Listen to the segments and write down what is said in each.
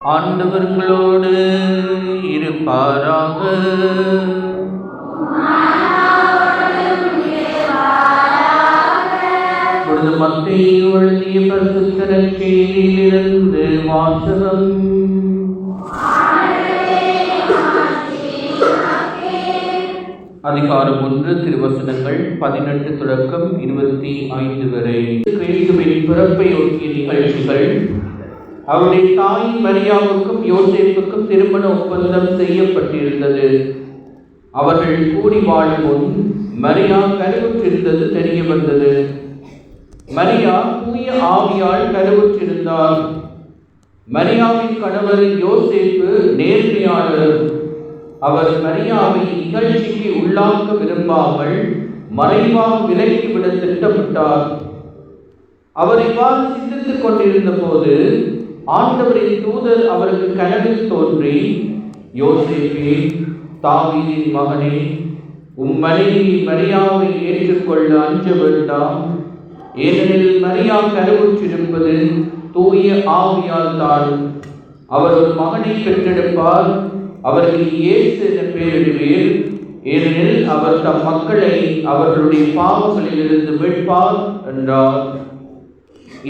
ஆண்டவர்களோடு இருப்பாராக. மத்தேயு எழுதிய பரிசுத்த நற்செய்தியிலிருந்து வாசகம். அதிகாரம் 1, திருவசனங்கள் 18 தொடக்கம் 25 வரை. கிறிஸ்துவின் பிறப்பை ஒட்டிய நிகழ்ச்சிகள். அவருடைய தாய் மரியாவுக்கும் யோசேப்புக்கும் திருமண ஒப்பந்தம் செய்யப்பட்டிருந்தது. அவர்கள் கூடி வாழும் முன் மரியா கருவுற்றிருந்தது தெரிய வந்தது. மரியா தூய ஆவியால் கருவுற்றிருந்தார். மரியாவின் கணவர் யோசேப்பு நேர்மையாளர். அவர் மரியாவை இகழ்ச்சிக்கு உள்ளாக்க விரும்பாமல் மறைவாக விலக்கிவிட திட்டமிட்டார். அவர் இவ்வாறு சிந்தித்துக் கொண்டிருந்த போது ஆண்டவரின் தூதர் அவருக்கு கனவில் தோன்றி, யோசேப்பே, தாவீதின் மகனே, உம் மனைவி மரியாவை ஏற்றுக்கொள்ள அஞ்ச வேண்டாம். ஏனெனில் மரியா கருவுற்றிருப்பது தூய ஆவியால் தான். அவர் ஒரு மகனை பெற்றெடுப்பார். அவருக்கு இயேசு என பெயரிடுவீர். ஏனெனில் அவர் தம் மக்களை அவர்களுடைய பாவங்களிலிருந்து மீட்பார் என்றார்.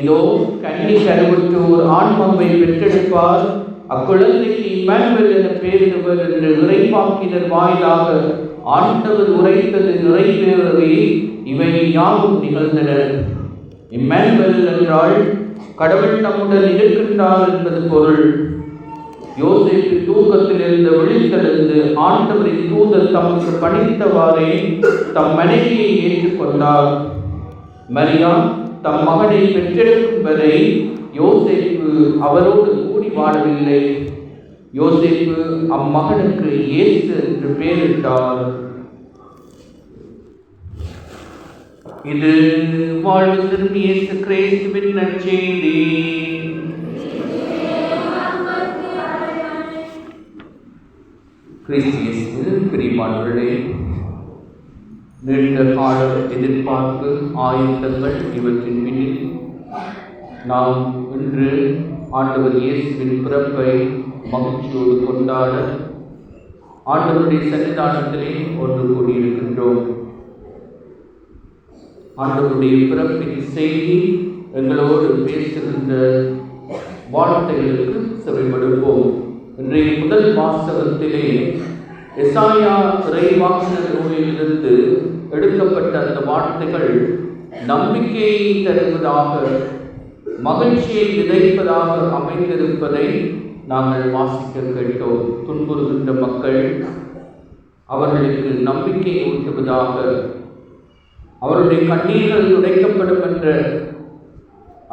இதோ கன்னி கருவுற்று ஒரு ஆண்மகவை பெற்றெடுப்பார். அக்குழந்தைக்கு இம்மானுவேல் என பெயரிடுவர் என்று இறைவாக்கினர் வாயிலாக ஆண்டவர் உரைத்தது நிறைவேறவே இவை யாவும் நிகழ்ந்தன. இம்மானுவேல் என்றால் கடவுள் நம்முடன் இருக்கின்றார் என்பது பொருள். யோசேப்பு தூக்கத்திலிருந்து விழித்தெழுந்து ஆண்டவரின் தூதர் தமக்கு பணித்தவாறே தம் மனைவியை ஏற்றுக்கொண்டார். மரியா தம் மகனை பெற்றெடுக்கும் வரை யோசேப்பு அவரோடு கூடி வாழவில்லை. யோசேப்பு அம்மகனுக்கு இயேசு என்று பெயரிட்டார். இது வாழ்வு திரும்பி இயேசு கிறிஸ்துவின் நற்செய்தி. கிறிஸ்து பிரியமானவர்களே, நீண்ட கால எதிர்பார்ப்பு, ஆயத்தங்கள் இவற்றின் பின்னில் நாம் இன்று ஆண்டவர் இயேசுவின் பிறப்பை மகிழ்ச்சியோடு கொண்டாட ஆண்டவருடைய சன்னிதானத்திலே ஒன்று கூடியிருக்கின்றோம். ஆண்டவருடைய பிறப்பின் செய்தி எங்களோடு பேசுகின்ற வார்த்தைகளுக்கு செவிமடுப்போம். இன்றைய முதல் வாசகத்திலே எசாயா இறைவாக்கினர் நூலிலிருந்து எடுக்கப்பட்ட அந்த வார்த்தைகள் நம்பிக்கையை தருவதாக, மகிழ்ச்சியை விதைப்பதாக அமைந்திருப்பதை நாங்கள் வாசிக்க கேட்டோம். துன்புறுகின்ற மக்கள் அவர்களுக்கு நம்பிக்கை ஊட்டுவதாக, அவருடைய கண்ணீர்கள் துடைக்கப்படும் என்ற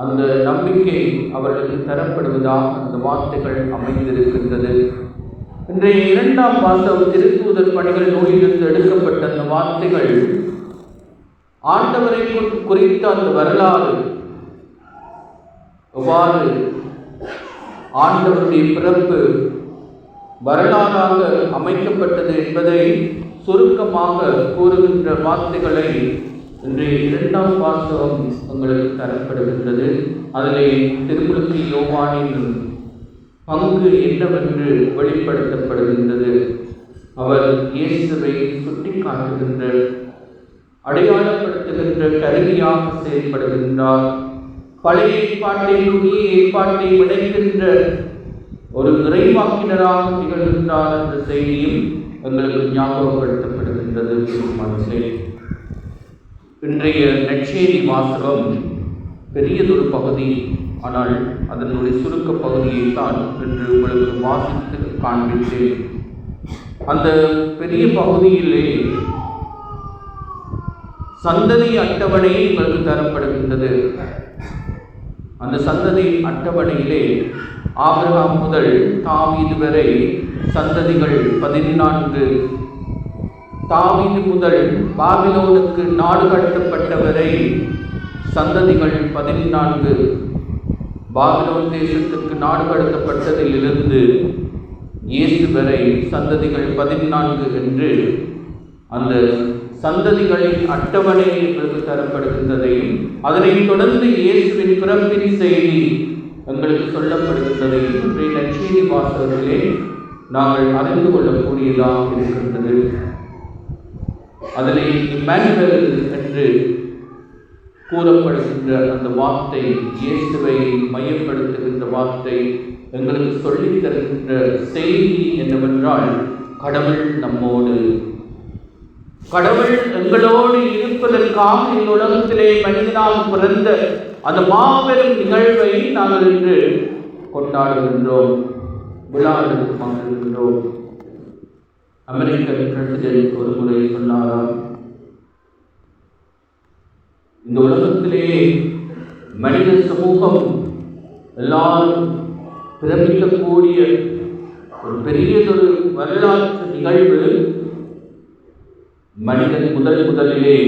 அந்த நம்பிக்கை அவர்களுக்கு தரப்படுவதாக அந்த வார்த்தைகள் அமைந்திருக்கின்றது. இன்றைய இரண்டாம் வாசகம் திருத்தூதர் பணிகள் நூலிலிருந்து எடுக்கப்பட்ட அந்த வார்த்தைகள் ஆண்டவரை குறித்த அந்த வரலாறு, எவ்வாறு ஆண்டவருடைய பிறப்பு வரலாறாக அமைக்கப்பட்டது என்பதை சுருக்கமாக கூறுகின்ற வார்த்தைகளை இன்றைய இரண்டாம் வாசகம் உங்களுக்கு தரப்படுகின்றது. அதிலே திருமுழுக்கு யோவானின் பங்கு என்னவென்று வெளிப்படுத்தப்படுகின்றது. அவர் இயேசுவை சுட்டி காட்டுகின்ற, அடையாளப்படுத்துகின்ற கருவியாக செயல்படுகின்றார். பழைய ஏற்பாட்டை புதிய ஏற்பாட்டை இணைக்கின்ற ஒரு இறைவாக்கினராக திகழ்கின்றார் என்ற செய்தியும் எங்களுக்கு ஞாபகப்படுத்தப்படுகின்றது. இன்றைய நற்செய்தி வாசகம் பெரியதொரு பகுதி, ஆனால் அதனுடைய சுருக்க பகுதியை தான் இன்று உங்களுக்கு வாசித்து காண்பித்தேன். அந்த பெரிய பகுதியிலே சந்ததி அட்டவணை உங்களுக்கு தரப்படுகின்றது. அந்த சந்ததி அட்டவணையிலே ஆபிரகாம் முதல் தாவீது வரை சந்ததிகள் 14, தாவீது முதல் பாபிலோனுக்கு நாடு கடத்தப்பட்டவரை சந்ததிகள் 14, பாபிலோன் தேசத்துக்கு நாடு கடத்தப்பட்டதிலிருந்து இயேசு வரை சந்ததிகள் 14 என்று அந்த சந்ததிகளின் அட்டவணை எங்களுக்கு தரப்படுகின்றதையும், அதனைத் தொடர்ந்து இயேசுவின் பிறப்பின் செய்தி எங்களுக்கு சொல்லப்படுகின்றதை இன்றைய நற்செய்தி வாசகத்திலே நாங்கள் அறிந்து கொள்ளக்கூடியதாக இருக்கின்றது. அதிலே இம்மானுவேல் என்று கூறப்படுகின்ற அந்த வார்த்தை, இயேசுவை மையப்படுத்துகின்ற வார்த்தை, எங்களுக்கு சொல்லித் தருகின்ற செய்தி என்னவென்றால், கடவுள் நம்மோடு, கடவுள் எங்களோடு இருப்பதற்காக இந்த உலகத்திலே மனிதனாக பிறந்த அந்த மாபெரும் நிகழ்வை நாங்கள் இன்று கொண்டாடுகின்றோம், விழாவிற்கு பங்கெடுக்கின்றோம். அமெரிக்க பிரசிடென்ட் ஒரு முறை சொன்னாராம், இந்த உலகத்திலேயே மனித சமூகம் எல்லாரும் பிரமிக்கக்கூடிய ஒரு பெரியதொரு வரலாற்று நிகழ்வு, மனிதன் முதலிலே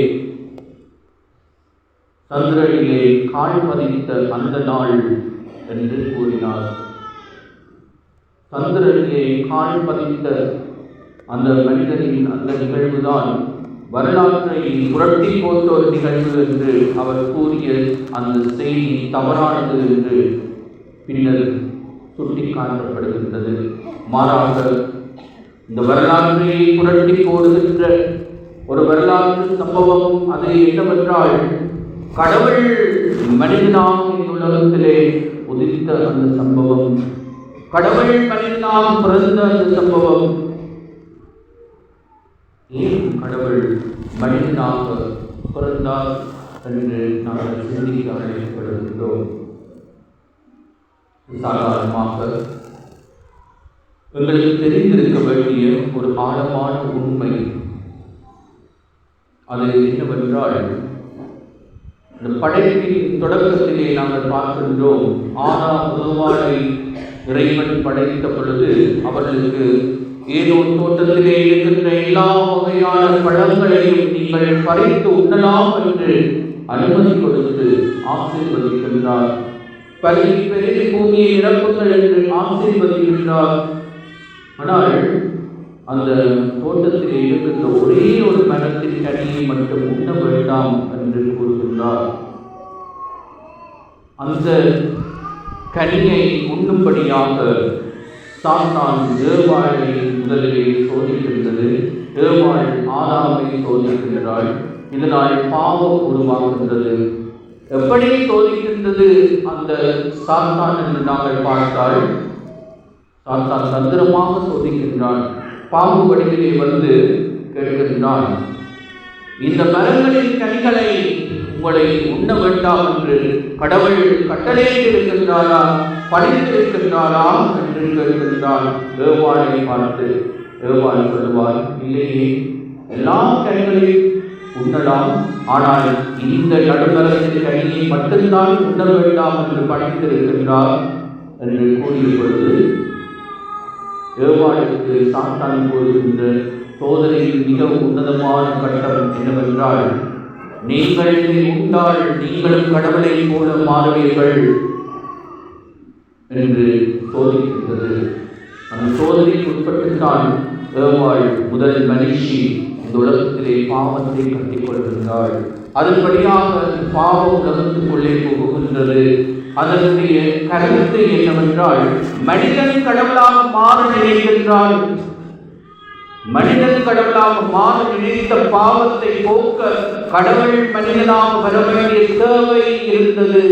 சந்திரனிலே கால் பதித்த அந்த நாள் என்று கூறினார். சந்திரனிலே கால் பதித்த அந்த மனிதனின் அந்த நிகழ்வுதான் வரலாற்றை புரட்டி போட்ட ஒரு நிகழ்வு என்று அவர் கூறிய அந்த செய்தி தவறானது என்று பின்னர் சுட்டிக்காட்டப்படுகின்றது. மாறாக இந்த வரலாற்றை புரட்டி போடுகின்ற ஒரு வரலாற்று சம்பவம் அது என்னவென்றால், கடவுள் மனிதனாக இந்த உலகத்திலே உதித்த அந்த சம்பவம், கடவுள் மனிதனாக பிறந்த அந்த சம்பவம். ஏன் கடவுள் மனிதனாக பிறந்தார் என்று நாங்கள் சிந்திக்க அழைக்கப்படுகின்றோம். சாதாரணமாக எங்களுக்கு தெரிந்திருக்க வேண்டிய ஒரு ஆழமான உண்மை அது என்னவென்றால், இந்த படைப்பின் தொடக்கத்திலே நாங்கள் பார்க்கின்றோம், ஆதாம் ஏவாளை இறைவன் படைத்த பொழுது அவர்களுக்கு ஏதோ தோட்டத்திலே இருக்கின்ற எல்லா வகையான பழங்களையும் நீங்கள் பறித்து உண்ணலாம் என்று அனுமதி கொடுத்து ஆசீர்வதிக்கின்றார். பள்ளி பெரிய பூமியை நிரப்புங்கள் என்று ஆசீர்வதிக்கின்றார். ஆனால் அந்த தோட்டத்தில் இருக்கின்ற ஒரே ஒரு மரத்தின் கனியை மட்டும் உண்ண வேண்டாம் என்று கூறுகின்றார். அந்த கனியை உண்ணும்படியாக சாத்தான் ஏவாளை முதலிலே சோதிக்கின்றது. ஏவாள் ஆதாமை சோதிக்கின்றாள். இதனால் பாவம் உருவாகின்றது. எப்படி சோதிக்கின்றது அந்த சாத்தான் என்று நாங்கள் பார்த்தால், சாத்தான் தந்திரமாக சோதிக்கின்றான். பாம்பு வடிவிலே வந்து கேட்கின்றான், இந்த மரங்களின் கனிகளை உங்களை உண்ண வேண்டாம் என்று கடவுள் கட்டளையிட்டிருக்கின்றாரா, பணித்திருக்கின்றாரா என்று கேட்கின்றான். ஏவாளை பார்த்து ஏவாள் சொல்லுவார், இல்லையே, எல்லா கனிகளையும் உண்ணலாம், ஆனால் இந்த நடுமரத்தின் கனியை மட்டும்தான் உண்ண வேண்டாம் என்று பணித்திருக்கின்றார் என்று கூறிய பொழுது, ஏவாளுக்கு சாத்தான் கூறுகின்ற சோதனையில் மிக உன்னதமான கட்டம் என்னவென்றால், நீங்கள் உண்டால் நீங்களும் கடவுளை போல மாறுவீர்கள் என்று சோதிக்கின்றது. அந்த சோதனைக்கு உட்பட்டுத்தான் ஏவாள் முதல் மனுஷி இந்த உலகத்திலே பாவத்தை கட்டிக்கொள்கின்றாள். அதன்படியாக பாவம் உலகத்துக்குள்ளே புகுகின்றது. அதனுடைய கருத்து என்னவென்றால், மனிதன் கடவுளாக மாற நினைக்கின்றான். மனிதன் கடவுளாக மாற நினைத்த பாவத்தை போக்க கடவுள் மனிதனாக வர வேண்டிய தேவை இருந்தது.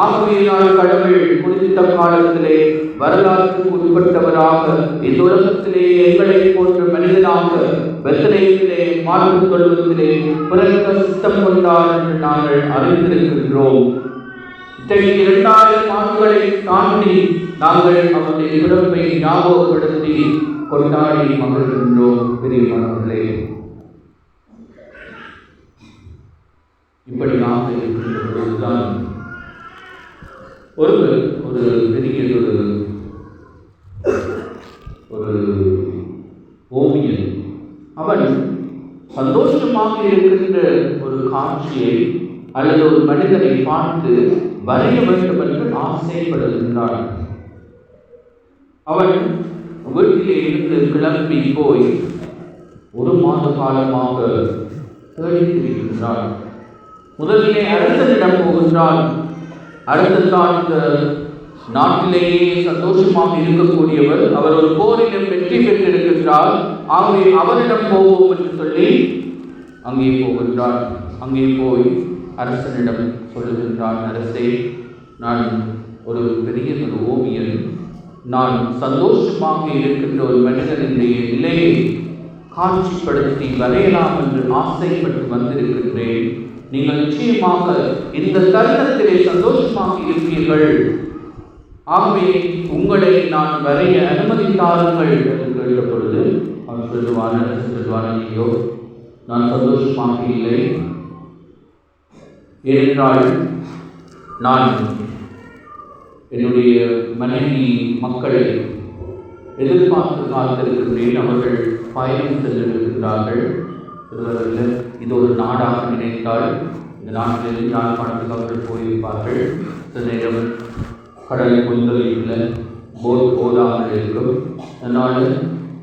ஆகவேயால் கடவுள் குறித்த காலத்திலே வரலாற்றுக்கு உட்பட்டவராக இந்த உலகத்திலே எங்களை போன்ற மனிதனாக பெத்லகேமிலே மாற்றிக் கொள்வதிலே பிறக்க சித்தம் கொண்டார் என்று நாங்கள் அறிந்திருக்கின்றோம். 2000 ஆண்டுகளை தாண்டி நாங்கள் அவருடைய பிறப்பை ஞாபகப்படுத்தி கொண்டாடி மகிழ்கின்றோம். பெரியவர்களே, இப்படியாக இருக்கின்ற பொழுதுதான் ஒரு பெரிய ஒரு ஓவியன் அவன் சந்தோஷமாக இருக்கின்ற ஒரு காட்சியை அல்லது ஒரு மனிதனை பார்த்து வரைய வேண்டும் என்று ஆசைப்படுகின்றான். அவன் வீட்டிலே இருந்து கிளம்பி போய் 1 மாத காலமாக தேடித்திருக்கின்றான். முதலிலே அரசனிடம் போகின்றான். அடுத்ததான் இந்த நாட்டிலேயே சந்தோஷமாக இருக்கக்கூடியவர். அவர் ஒரு போரிலும் வெற்றி பெற்றிருக்கின்றார். ஆகவே அவரிடம் போவோம் என்று சொல்லி அங்கே போகின்றார். அங்கே போய் அரசனிடம் சொல்லுகின்றான், அரசே, நான் ஒரு பெரிய ஒரு ஓவியன், நான் சந்தோஷமாக இருக்கின்ற ஒரு மனிதனுடைய நிலையை காட்சிப்படுத்தி வரையலாம் என்று ஆசைப்பட்டு வந்திருக்கின்றேன். நீங்கள் நிச்சயமாக இந்த தருணத்திலே சந்தோஷமாக இருப்பீர்கள். ஆகவே உங்களை நான் வரைய அனுமதித்தார்கள் என்று கேட்ட பொழுது அவன் சொல்லுவான், ஐயோ, நான் சந்தோஷமாக இல்லை. ஏனென்றால் நான் என்னுடைய மனைவி மக்களை எதிர்பார்த்து காத்திருக்கின்றேன். அவர்கள் பயணம் சென்றிருக்கின்றார்கள். இது ஒரு நாடாக நினைத்தால் இந்த நாட்டிலிருந்து யாழ்ப்பாணத்துக்கு அவர்கள் போயிருப்பார்கள். சில நேரம் கடல் கொந்தளிப்பில் போதாமல் இருக்கும். அதனால்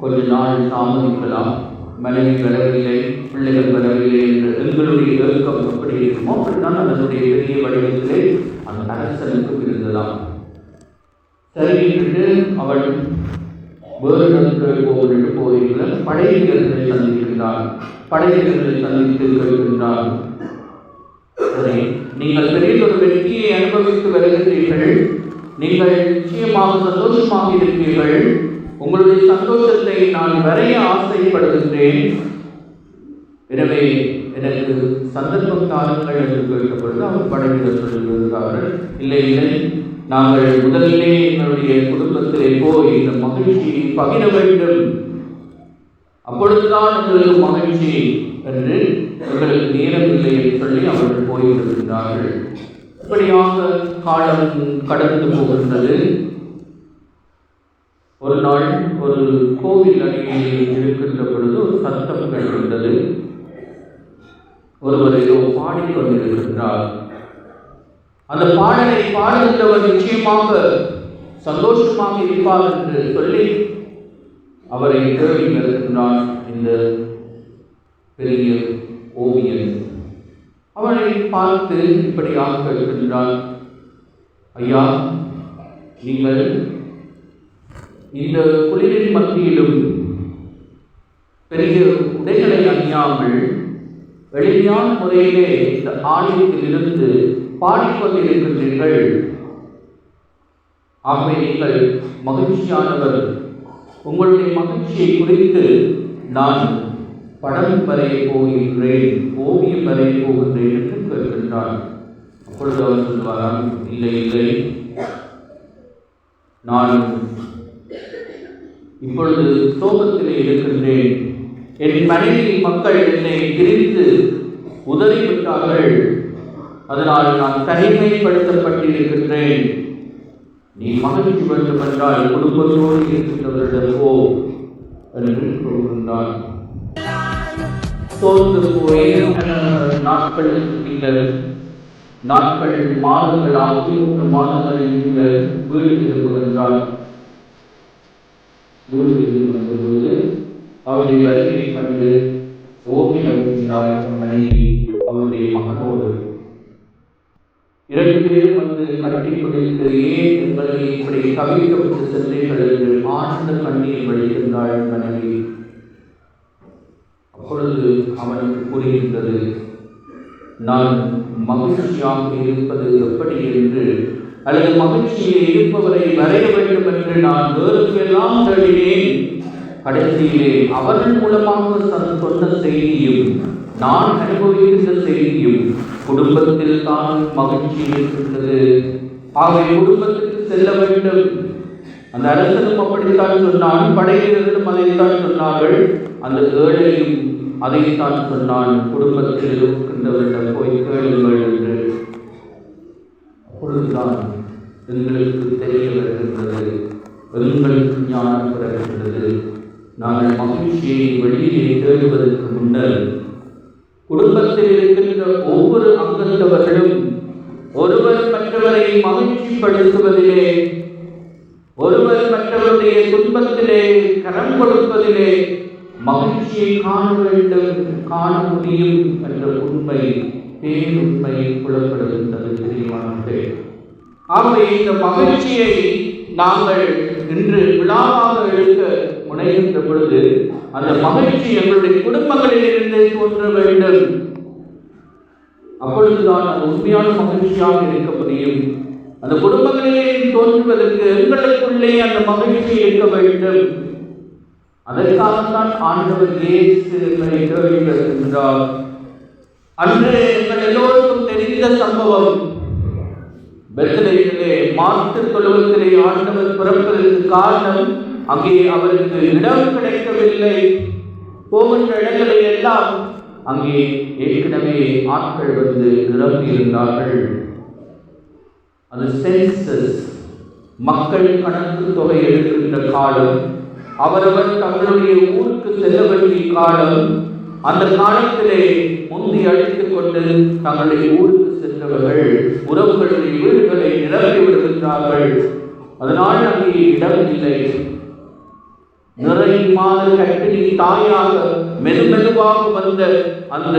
கொஞ்ச நாள் தாமதிக்கலாம். மனைவி வரவில்லை, பிள்ளைகள் வரவில்லை என்று எங்களுடைய ஏற்கம் எப்படி இருக்குமோ அப்படித்தான் அதனுடைய பெரிய வடிவத்திலே அந்த அரசனுக்கு இருந்ததாம். சரி என்று அவள் வேறு இடங்கள் போகின்ற போதில் படை வீரர்களை சந்திக்கின்றார். படை வீரர்களை சந்தித்து கேட்கின்றார், சரி, நீங்கள் பெரிய ஒரு வெற்றியை அனுபவித்து வருகின்றீர்கள், நீங்கள் நிச்சயமாக சந்தோஷமாக இருப்பீர்கள், உங்களுடைய சந்தோஷத்தை நான் வரைய ஆசைப்படுகின்றேன், எனவே எனக்கு சந்தர்ப்பம் தாருங்கள் என்று கேட்கப்பொழுது அவர் படை வீரர் சொல்லுகிறார்கள், இல்லை இல்லை, நாங்கள் முதலிலே எங்களுடைய குடும்பத்திலே போய் இந்த மகிழ்ச்சியை பகிர வேண்டும், அப்பொழுதுதான் உங்களுக்கு மகிழ்ச்சி என்று எங்களுக்கு நேரமில்லை என்று சொல்லி அவர்கள் போய்விடுகின்றார்கள். இப்படியாக காலம் கடந்து போகின்றது. ஒரு நாள் ஒரு கோவில் அருகில் இருக்கின்ற பொழுது ஒரு சத்தம் கேட்கின்றது. ஒருவர் ஏதோ பாடிக்கொண்டிருக்கின்றார். அந்த பாடலை பாடுகின்றவர் நிச்சயமாக சந்தோஷமாக இருப்பார் என்று சொல்லி அவரை தேடி வருகின்றான் இந்த பெரிய ஓவியன். அவரை பார்த்து இப்படியாக கேட்கின்றான், ஐயா, நீங்கள் இந்த குளிரின் மத்தியிலும் பெரிய உடைகளை அணியாமல் எளிமையான முறையிலே இந்த ஆலயத்தில் இருந்து பாடிக்கொண்டிருக்கின்றீர்கள். ஆகவே நீங்கள் மகிழ்ச்சியானவர். உங்களுடைய மகிழ்ச்சியை குறித்து நான் படம் வரைய போகின்றேன், ஓவியம் வரைய போகின்றேன் என்று கேட்கின்றான். அப்பொழுது அவர் சொல்வாராம், இல்லை இல்லை, நான் இப்பொழுது சோகத்திலே இருக்கின்றேன். என் மனைவி மக்கள் என்னை பிரித்து உதறிவிட்டார்கள். அதனால் நான் தனிமைப்படுத்தப்பட்டிருக்கின்றேன். நீ மகிழ்ச்சி வேண்டுமென்றால் குடும்பத்தோடு இருக்கின்றவரிடம் போ என்று கூறுகின்றான். சோர்ந்து போய் நாட்கள் நீங்கள் நாட்கள் மாதங்கள் ஆகிய மாதங்களில் நீங்கள் வீடு திரும்புகின்றார். வீடு வந்தபோது அவருடைய வருகையை கண்டு ஓவியம் மனைவி அவருடைய மகனோடு 2 பேரும் வந்து கட்டி பிடித்து ஏன் உங்களை இப்படி கவிழ்க்கப்பட்டு சென்றீர்கள் என்று ஆனந்த கண்ணீர் வழிகின்றாள் மனைவி. அப்பொழுது அவனுக்கு புரிகின்றது, நான் மகிழ்ச்சியாக இருப்பது எப்படி என்று, அல்லது மகிழ்ச்சியை இருப்பவரை வரைய வேண்டும் என்று நான் வேறுக்கெல்லாம் தேடினேன். கடைசியிலே அவர்கள் மூலமாக சொன்ன செய்தியும் நான் அனுபவிக்கின்ற செய்தியும் குடும்பத்தில் தான் மகிழ்ச்சி இருக்கின்றது. ஆகவே குடும்பத்திற்கு செல்ல வேண்டும். அந்த அரசனும் அப்படித்தான் சொன்னான், படைவீரர்களும் அதைத்தான் சொன்னார்கள், அந்த ஏழையும் அதைத்தான் சொன்னான், குடும்பத்தில் இருக்கின்றவரிடம் போய் கேளுங்கள் என்று. அப்பொழுதுதான் எங்களுக்கு தெரிய வருகின்றது, எங்களுக்கு ஞானம் பெறுகின்றது. நாங்கள் மகிழ்ச்சியை வெளியே தேடுவதற்கு முன்னர் குடும்பத்தில் இருக்கின்ற ஒவ்வொரு அங்கத்தவர்களும் ஒருவர் மற்றவரை மகிழ்ச்சிப்படுத்துவதிலே, ஒருவர் மற்றவருடைய துன்பத்திலே கரம் கொடுப்பதிலே மகிழ்ச்சியை காண வேண்டும், காண முடியும் என்ற உண்மை பேருண்மை புலப்படுகின்றது. தெரியுமானே, ஆகவே இந்த மகிழ்ச்சியை நாங்கள் இன்று விழாவாக எடுக்க முனைகின்ற பொழுது அந்த மகிழ்ச்சி எங்களுடைய குடும்பங்களில் இருந்தே தோன்ற வேண்டும். அப்பொழுதுதான் அது உண்மையான மகிழ்ச்சியாக இருக்க முடியும். அந்த குடும்பங்களிலே தோன்றுவதற்கு எங்களுக்குள்ளே அந்த மகிழ்ச்சி இருக்க வேண்டும். அதற்காகத்தான் ஆண்டவர் இயேசு எங்களை வருகின்றார். அன்று எங்கள் எல்லோருக்கும் தெரிந்த சம்பவம், பெத்லகேமிலே மாட்டுத் தொழுவத்திலே ஆண்டவர் பிறப்பதற்கு காரணம், அங்கே அவருக்கு இடம் கிடைக்கவில்லை. போகின்ற இடங்களை எல்லாம் அங்கே ஏற்கனவே ஆட்கள் வந்து நிரம்பி இருந்தார்கள். அது சென்சஸ், மக்கள் கணக்கு தொகை எடுக்கின்ற காலம், அவரவர் தங்களுடைய ஊருக்கு செல்ல வேண்டிய காலம். அந்த காலத்திலே முந்தி அழைத்துக் கொண்டு தங்களுடைய ஊருக்கு சென்றவர்கள் உறவுகளுடைய வீடுகளை நிரப்பி விடுகின்றார்கள். அதனால் அங்கே இடம் இல்லை. நிறை மாத கட்டினி தாயாக மெதுமெதுவாக வந்த அந்த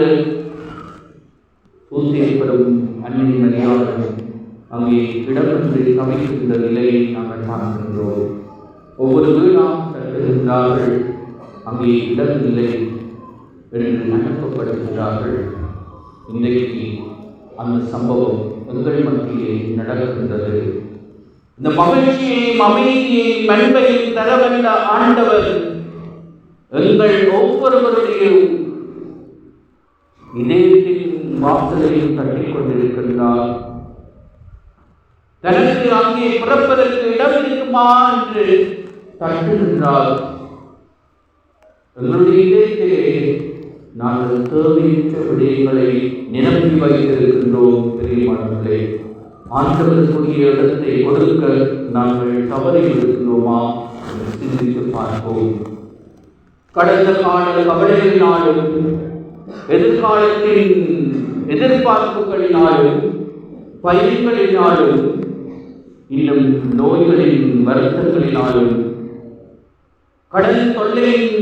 சூசியப்படும் அன்னை மரியாதை அங்கே இடமின்றி தவிக்கின்ற நிலையை நாங்கள் பார்க்கின்றோம். ஒவ்வொரு வீடாக கட்டுகின்றார்கள், அங்கே இடமில்லை என்று அனுப்பப்படுகின்றார்கள். இன்றைக்கு அந்த சம்பவம் எங்கள் மத்தியிலே நடக்கின்றது. இந்த மகிழ்ச்சியையும் அமைதியையும் மண்பையும் தரவல்ல ஆண்டவர் எங்கள் ஒவ்வொருவருடைய இதயத்தின் வாசலையும் தட்டிக் கொண்டிருக்கின்றார். தனக்கு அங்கே பிறப்பதற்கு இடம் இருக்குமா என்று தட்டுகின்றார். எங்களுடைய இதயத்திலே நாங்கள் தேவையற்ற விடயங்களை நிரப்பி வைத்திருக்கின்றோம். பெரியமானவர்களே, ஆண்டவருக்குரிய இடத்தை கொடுக்க நாங்கள் தவறி இருக்கின்றோமா என்று சிந்தித்து பார்ப்போம். கடந்த கால கவலைகளினாலும் எதிர்காலத்தின் எதிர்பார்ப்புகளினாலும் பயன்களினாலும் இன்னும் நோய்களின் வருத்தங்களினாலும் கடன் தொல்லையின்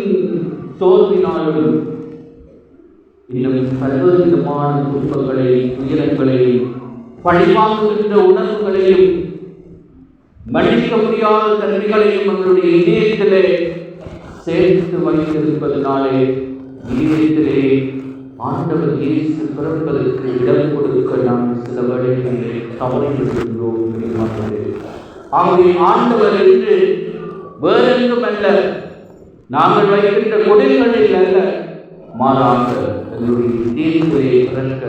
சோர்வினாலும் இன்னும் பல்வேறு விதமான துன்பங்களை, துயரங்களையும், பழிவாங்குகின்ற உணர்வுகளையும், மன்னிக்க முடியாத தன்மைகளையும் எங்களுடைய இதயத்திலே சேர்த்து வைத்திருப்பதனாலே இதயத்திலே ஆண்டவர் இயேசு பிறப்பதற்கு இடம் கொடுக்க நாம் சில வேளைகளிலே தவறிவிடுகின்றோம். ஆகவே ஆண்டவர் என்று வேறெங்கும் அல்ல, நாங்கள் வைக்கின்ற கொடிகளில் அல்ல, மாறாக எங்களுடைய இதயத்திலே பிறக்க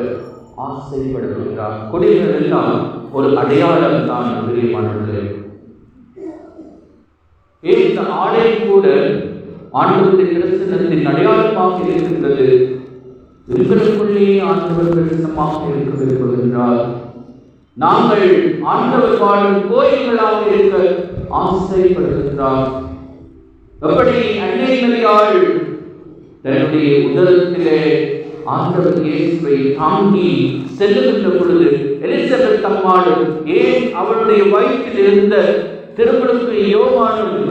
ஆசைப்படுகின்றார். கொடிகள் எல்லாம் ஒரு அடையாளம் தான். பிரியமானவர்களே, இந்த ஆடை கூட ஆண்டவருடைய தரிசனத்தின் அடையாளமாக இருக்கின்றது. எங்களுக்குள்ளே ஆண்டவர் தரிசனமாக இருக்க விரும்புகின்றார். நாங்கள் ஆண்டவர் வாழும் கோயில்களாக இருக்க ஆசைப்படுகின்றார். எப்படி அன்னை மரியாள் தன்னுடைய உதரத்திலே ஆண்டவர் இயேசுவை தாங்கி செல்லுகின்ற பொழுது எலிசபெத் அம்மாளும், ஏன் அவளுடைய வயிற்றில் இருந்த திருமலுக்கு யோவானும்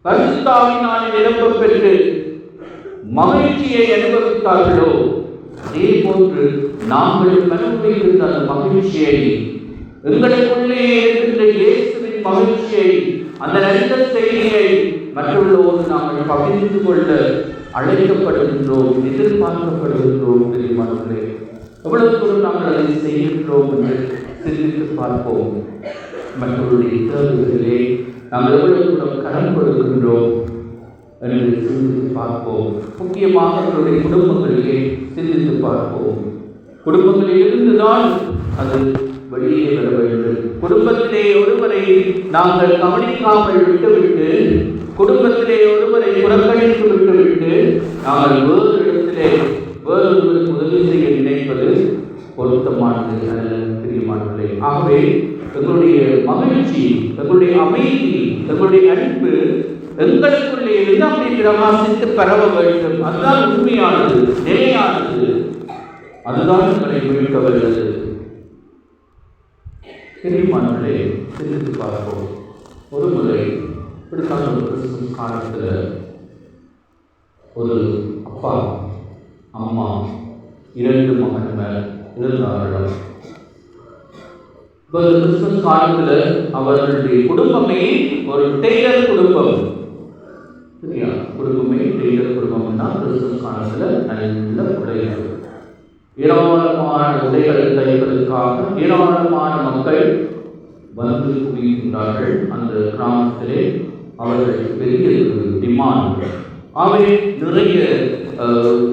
பரிசுத்தாவினால் நிரம்ப பெற்று மகிழ்ச்சியை அனுபவித்தார்களோ, அதே போன்று நாங்கள் அனுபவிக்கின்ற அந்த மகிழ்ச்சியை, எங்களுக்குள்ளே இருக்கின்ற இயேசுவின் மகிழ்ச்சியை, அந்த நல்ல செய்தியை மற்றவர்களோடு நாங்கள் பகிர்ந்து கொள்ள அழைக்கப்படுகின்றோம், எதிர்பார்க்கப்படுகின்றோம். பெரியமானவர்களே, எவ்வளவு தூரம் நாங்கள் அதை செய்கின்றோம் என்று சிந்தித்து பார்ப்போம். மற்றவருடைய தேவைகளிலே நாங்கள் எவ்வளவு தூரம் கடன் கொடுக்கின்றோம் என்று சிந்தித்து பார்ப்போம். முக்கியமாக எங்களுடைய குடும்பங்களிலே சிந்தித்து பார்ப்போம். குடும்பங்களில் இருந்துதான் அது வெளியே வர வேண்டும். குடும்பத்திலே ஒருவரை நாங்கள் கவனிக்காமல் விட்டுவிட்டு, குடும்பத்திலே ஒருவரை புறக்கணித்து விட்டுவிட்டு நாங்கள் வேறு இடத்திலே வேறொருவருக்கு உதவி செய்ய நினைப்பது பொருத்தமானது அல்ல. பிரியமானவர்களே, ஆகவே எங்களுடைய மகிழ்ச்சி, எங்களுடைய அமைதி, எங்களுடைய அன்பு எங்களுக்குள்ளே இருந்து அப்படி பிரகாசித்து பரவ வேண்டும். அதுதான் உண்மையானது, நிலையானது. அதுதான் எங்களை மீட்க வருகிறது. பிரியமானவர்களே, சிந்தித்து பார்ப்போம். ஒரு முறை இப்படித்தான் ஒரு கிறிஸ்துமஸ் காலத்தில் ஒரு அப்பா அம்மா 2 மகன்கள் இருந்தார்கள். இப்போ கிறிஸ்துமஸ் காலத்துல அவர்களுடைய குடும்பமே ஒரு டெய்லர் குடும்பம். சரியா? குடும்பமே டெய்லர் குடும்பம்னா கிறிஸ்துமஸ் காலத்துல நல்ல உடைகள், ஏராளமான உடைகள் தைப்பதற்காக ஏராளமான மக்கள் வந்து குவிக்கின்றார்கள். அந்த கிராமத்திலே அவர்களுக்கு பெரிய டிமாண்ட். அவை நிறைய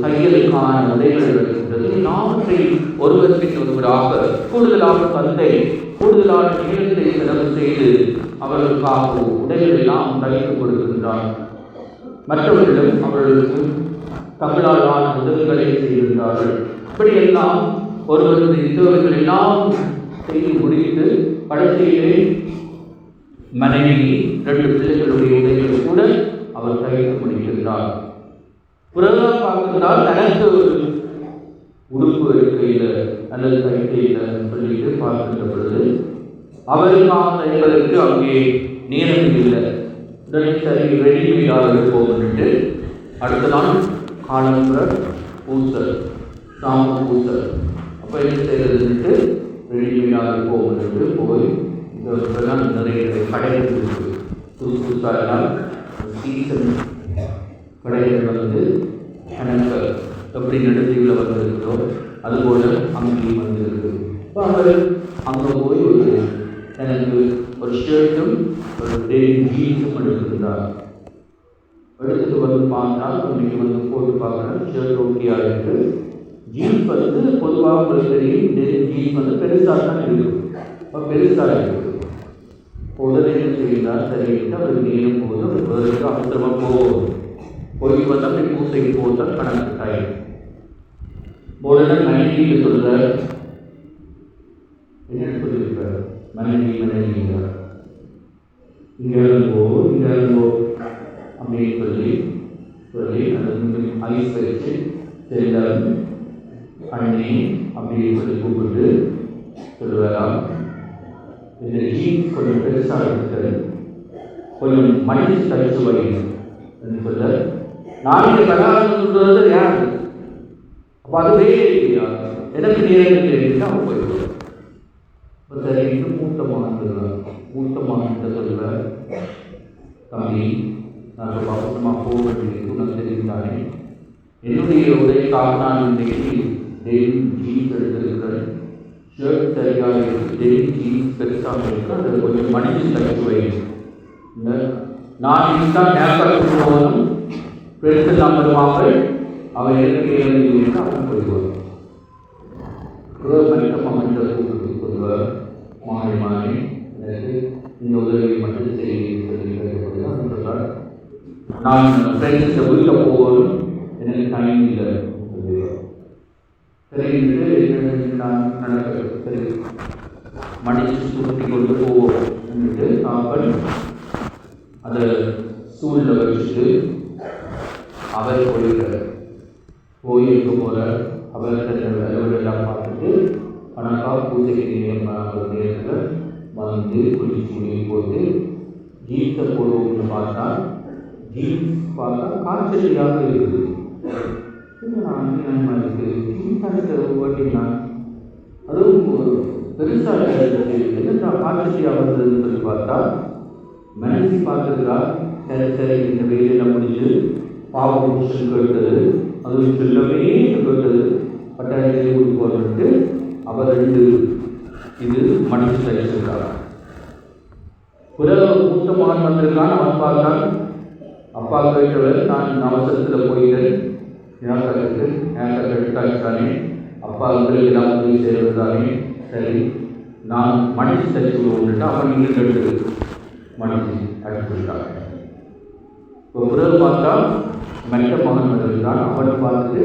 தையலுக்கான உடைகள் இருக்கின்றது. நாட்டை ஒருவர் பின் ஒருவராக கூடுதலாக தந்தை கூடுதலான நேரத்தை செலவு செய்து அவர்களுக்காக உடைகள் எல்லாம் தைத்து கொடுக்கின்றார். மற்றவர்களும் அவர்களுக்கு தமிழாலான உதவிகளை செய்கின்றார்கள். இப்படியெல்லாம் ஒருவருடைய தேவைகள் எல்லாம் செய்து முடித்து கடைசியிலே மனைவி 2 பிள்ளைகளுடைய உதவிகள் கூட அவர் தைத்து முடிக்கின்றார். புறதாக பார்க்கின்றால் தனக்கு உடுப்பு எடுக்கையில் அல்லது தைக்கையில் சொல்லிட்டு பார்க்கின்ற பொழுது அவருக்காக தைப்பதற்கு அங்கே நேரம் இல்லை. உடனே சரி ரெடிமேடாக எடுப்போம்னுட்டு அடுத்த நாள் காலம்புற பூசல், சாம்பு பூசல். அப்போ என்ன செய்யறதுன்ட்டு ரெடிமேடாக எடுப்போம்னுட்டு போய் இதெல்லாம் நிறைய கடைகள் இருக்குது. புதுசு புதுசாக சீசன் கடைகள் வந்து எனக்கு எப்படி நடுத்தீவில் வந்திருக்கிறதோ அதுபோல் அங்கேயும் வந்துருக்கு. இப்போ அவர் அங்கே போய் எனக்கு ஒரு ஷர்ட்டும் ஒரு ஜீன்ஸும் எடுத்துருந்தார். எடுத்துகிட்டு வந்து பார்த்தா இன்னைக்கு வந்து போட்டு பார்க்குறேன், ஷர்ட் ஓகேயாக இருக்குது. ஜீன்ஸ் வந்து பொதுவாக உங்களுக்கு தெரியும், ஜீன்ஸ் வந்து பெருசாக தான் இருக்கும். இப்போ பெருசாக இருக்குது. உடனே என்ன செய்யலாம், சரிட்டு அவர் நேரம் போது அவருக்கு அவசரமாக போய் வந்து அப்படி பூசைக்கு போட்டால் கணக்கு டைம். உடனே மனைவி சொல்ற என்ன சொல்லியிருக்கார், மனைவி இங்கே இருங்கோ அப்படின்னு சொல்லி அது ஐஸ் வச்சு தெரிந்தால் அண்ணி அப்படின்னு சொல்லி கூப்பிட்டு சொல்லுவாராம், இந்த ஜீன்ஸ் கொஞ்சம் பெருசாக இருக்குது, கொஞ்சம் மடிச்சு தச்சு வை என்று சொல்ல, நாளைக்கு கலாச்சாரம் சொல்றது யார்? அப்போ அதுவே எனக்கு நேரம் தெரிவித்து அவன் போயிடுவான். இப்போ சரிட்டு மூத்த மகன்கிட்ட சொல்லுவேன், தம்பி நாங்கள் அவசரமாக போக வேண்டியது நான் தெரிவித்தானே, என்னுடைய உதவிக்காக நான் இன்றைக்கு டெய்லி ஜீன்ஸ் எடுத்திருக்கிறேன், ஷர்ட் சரியாக இருக்குது, டெய்லி ஜீன்ஸ் பெருசாக இருக்குது, அதை கொஞ்சம் மடிச்சு தச்சு வை. நான் இதுதான் நேரத்துக்கு போகணும், பெருசெல்லாம் வருவாங்க, அவன் எனக்கு ஏறினா அவன் போயிடுவான். மனித மகன்கிட்ட சொல்லுவார், மாறி எனக்கு இந்த உதவியை மட்டும் செய்ய சொல்றார். நான் ஃப்ரெண்ட்ஸை வீட்டில் போகணும், எனக்கு டைம் இல்லை. சரின்ட்டு நான் நடக்கிறது சரி மடிச்சு சுருட்டி கொண்டு போவோம் என்று சாப்பாடு அதை ஸ்டூலில் வச்சுட்டு அவர் போய் இருக்க போகிற அவரெல்லாம் பார்த்துட்டு கணக்காக பூஜைக்கு நேரத்தில் வந்து குளிச்சு போட்டு ஜீன்ஸை போடுவோம்னு பார்த்தா ஜீன்ஸ் பார்த்தா காய்ச்சலியாக இருக்குது. ஓட்டினான், அதுவும் பெருசாக என்ன காய்ச்சலியாக வந்ததுன்னு சொல்லி பார்த்தா மனசி பார்த்துருக்கா. சரி இந்த வெயிலெல்லாம் முடிஞ்சு பாவம் புருஷன் கேட்டது, அதுவும் செல்லமே கேட்டது, பட்டாயத்தை கொடுப்போம்ட்டு அவர் 2 இது மனசு தயாரிச்சிருக்கார். பிறகு மூத்த மகன் வந்திருக்கான். அவன் பார்த்தான், அப்பா கேட்டவர் நான் அவசரத்தில் போயிட்டேன், எடுத்தானே, அப்பா உங்களுக்கு எல்லாம் உதவி செய்வதானே, சரி நான் மனசு தச்சு விடுவோம்ட்டு அவன் இன்னும் கேட்டது மனசு அடிச்சுட்டாங்க. இப்போ பிறகு பார்த்தா மற்ற மகன் வந்திருந்தான். அவன் பார்த்துட்டு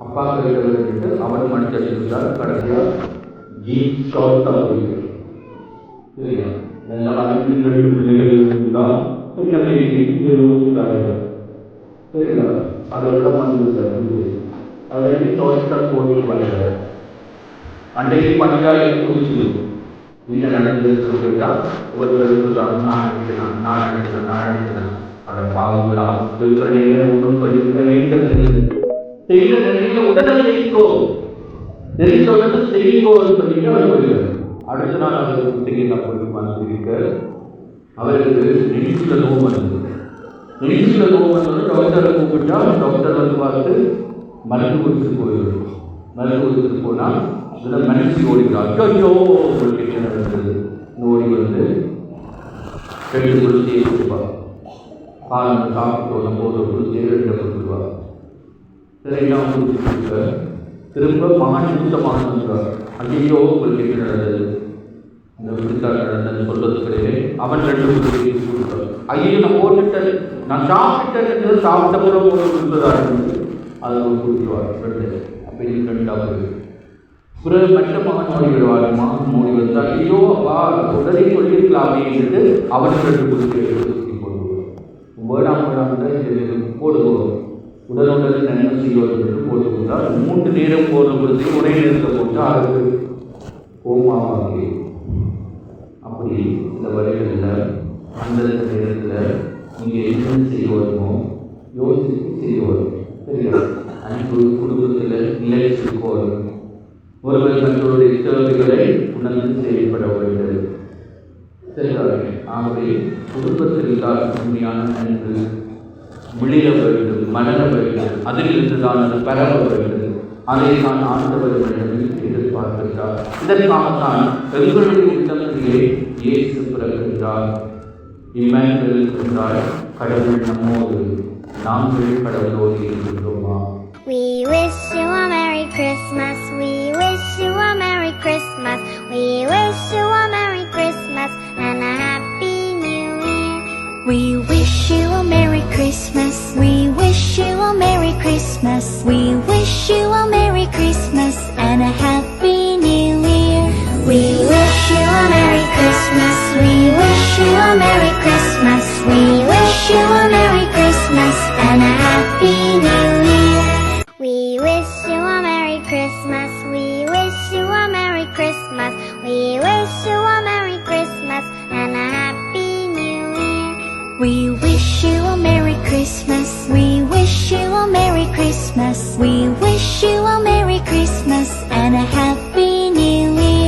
அப்பா கேட்டவர்கிட்ட அவன் மனசு அடிச்சுட்டார். கடைசியாக ஜீன்ஸ் ஷார்ட்டாக போயிட்டு சரியா நல்லா 2 பிள்ளைகள் இருந்தால் சரிங்களா, அதோட வந்து அதை ஷார்ட்டாக போட்டு பண்ணுற அன்றைக்கு பணியாக குறிச்சு என்ன நடந்தது சொல்லிட்டா ஒருவர் நான் நினைக்கிறேன் அதை பாவங்களாக ஒன்றும் படிக்க வேண்டும் செய்ய நிறைய உடனே செய்யுங்கோ செய்யுங்கோன்னு சொல்லிட்டு அவர் போயிடுவார். அடுத்த நாள் அவர் குத்தகையில் போய் வந்திருக்க அவருக்கு நெஞ்சுல நோவு வந்தது. நெஞ்சுல நோவு வந்தோன்னு டாக்டரை கூப்பிட்டா டாக்டர் வந்து பார்த்து மருந்து கொடுத்துட்டு போயிடும். மருந்து கொடுத்துட்டு போனால் இதில் மனசு ஓடிக்கிறார். ஐயோ உங்களுக்கு என்ன நடந்தது? ஓடி வந்து 2 குருத்தியை கொடுப்பார். காலம் சாப்பிட்டு போகிற குருத்தியை 2 கொடுத்துருவார். சரியாக கொடுத்துட்டு திரும்ப மகன் சுத்தமாக சொல்கிறார். ஐயோ உங்களுக்கு என்ன நடந்தது? இந்த விருத்தாள் நடந்தது சொல்வதற்கிடையே அவன் 2 குருத்தியை கொடுத்தார். ஐயோ நான் போட்டுட்டேன், நான் சாப்பிட்டேன், சாப்பிட்ட பிறகு கொடுத்ததாக இருந்தது. அதை கொடுத்துருவார் 2. அப்போ இது 2வது. பிறகு மற்ற மகன் ஓடி விடுவார். மகன் ஓடி வந்தால் ஐயோ அப்பா உடனே சொல்லியிருக்கலாமே என்று அவன் 2 குருத்தியை எடுத்து போடுவார். வேணாம் போடுவோம், உடனுடன் நன்மை செய்வது என்று போட்டுக்கொண்டால் 3 நேரம் போடுற பொழுது ஒரே நேரத்தில் போட்டால் அது கோமாவாகி அப்படி சில வழிகளில் அந்தந்த நேரத்தில் நீங்கள் என்ன செய்ய வருமோ யோசித்து செய்ய வரும். சரியா? அன்பு குடும்பத்தில் நிலைச்சிருக்கோம். ஒருவர் தங்களுடைய தேவைகளை உணர்ந்து செயல்பட வேண்டும். சரியாக? ஆகவே குடும்பத்தில் தான் உண்மையான அன்பு விழிய வேண்டும், மலர வேண்டும், அதிலிருந்து தான் அது பரவ வேண்டும். அதை நான் ஆண்டவர்களிடம் எதிர்பார்க்கின்றார். இதற்காகத்தான் எங்களுடைய உள்ளத்திலே இயேசு பிறக்கின்றார். இம்மானுவேல் என்றால் கடவுள் நம்மோடு, நாங்கள் கடவுளோடு இருக்கின்றோமா? We wish you a Merry Christmas. We wish you a Merry Christmas. We wish you a Merry Christmas and a Happy New Year. We wish you a Merry Christmas. We wish you a Merry Christmas. We wish you a Merry Christmas and a Happy New Year. We wish you a Merry Christmas. We wish you a Merry Christmas. We wish you a Merry Christmas and a Happy New Year. We wish you a Merry Christmas. We wish you a Merry Christmas. We wish you a Merry Christmas and a Happy New Year. We wish you a Merry Christmas. We wish you a Merry Christmas. We